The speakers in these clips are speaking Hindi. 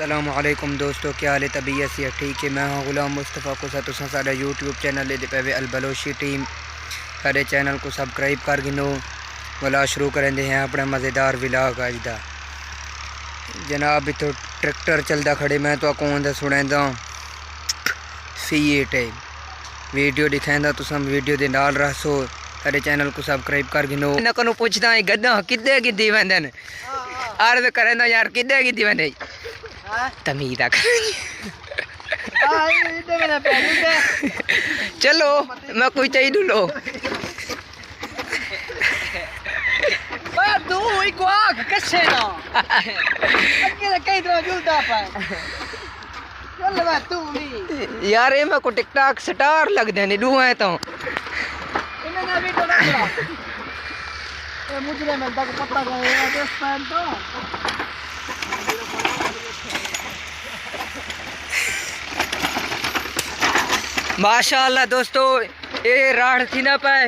अस्सलामुअलैकुम दोस्तों, क्या हाल है? तबीयत से ठीक है। मैं हाँ गुलाम मुस्तफ़ा को तुसां साडा यूट्यूब चैनल दे पे अल बलोची टीम साडे चैनल को सबसक्राइब कर गिनो। वाला शुरू करेंदे हैं अपना मज़ेदार विलाग अज दा। जनाब इतो ट्रैक्टर चलता खड़े, मैं तो कौन सुनेंदा फीट है वीडियो दिखांदा, तुसां वीडियो दे नाल रहो। साडे चैनल को सबसक्राइब कर गिनो। इन्हां कोलों पुछदा है गद्दा किद्दे गिद्दी वेंदन, अर्ज करेंदा यार किद्दे गिद्दी वेंदे तमीज़ चलो मैं कोई चाहिए लो यार ये मैं को टिकटॉक स्टार लग देने दू है तो मुझे मिलता को पता तो माशाअल्लाह दोस्तों, ये राड़ थी ना पाए,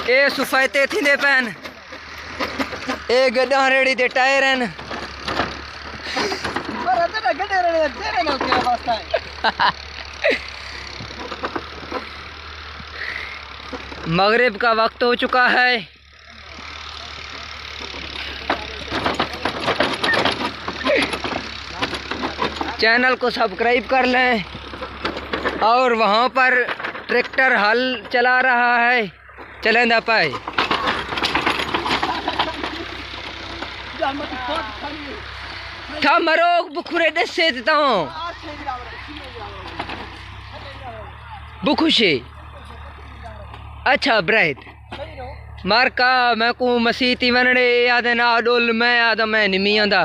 ये सुफायते थी ने पैन, ये गड्ढा रेड़ी दे टायर हैं। मगरिब का वक्त हो चुका है। चैनल को सब्सक्राइब कर लें। और वहाँ पर ट्रैक्टर हल चला रहा है, चलें ना पाए। था मरो बुखुरे दसे तो बुखुशे अच्छा ब्राइट मारका मैं को मसीती वनड़े याद ना डोल मैं याद मैं निमी आंदा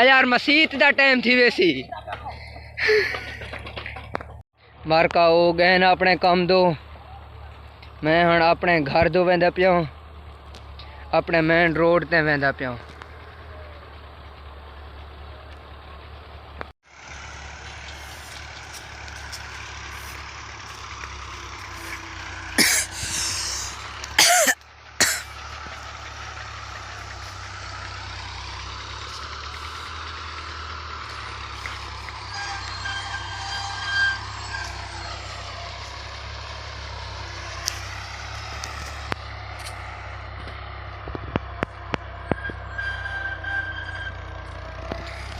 यार मसीत दा टाइम थी वैसी मारका हो गए ना अपने काम दो। मैं हण अपने घर दो वेंदा पिया, अपने मेन रोड ते वेंदा पिया।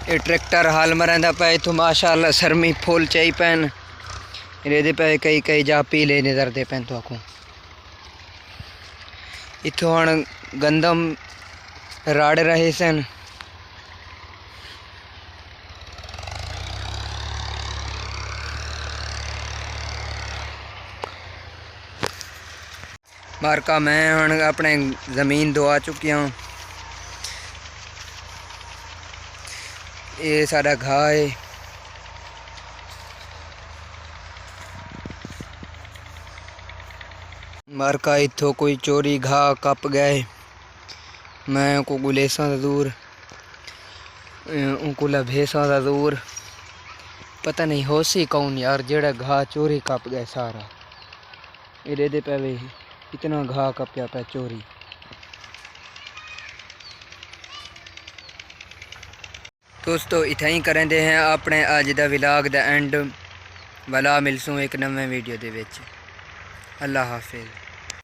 ये ट्रैक्टर हाल मरंदा पे तो माशाअल्लाह सरमी फुल चाहिए पैन रेदे पे कई कई जा पीले नजर दे पैन। तो आखो इतो हण गंदम राड़ रहे सन। मारका मैं हण अपने ज़मीन धोआ चुकी हूँ। ये सारा घा है। मारका इथो कोई चोरी घा कप गए। मैं को गुलेसा दूर उनको भेसा दूर पता नहीं हो सी कौन यार जेड़ा घा चोरी कप गए सारा। ये दे पे इतना घा कपया पे चोरी। दोस्तों इतना ही करेंदे हैं अपने अज दा विलाग दा एंड। वाला मिलसूँ एक नवे वीडियो दे विच। अल्लाह हाफिज़।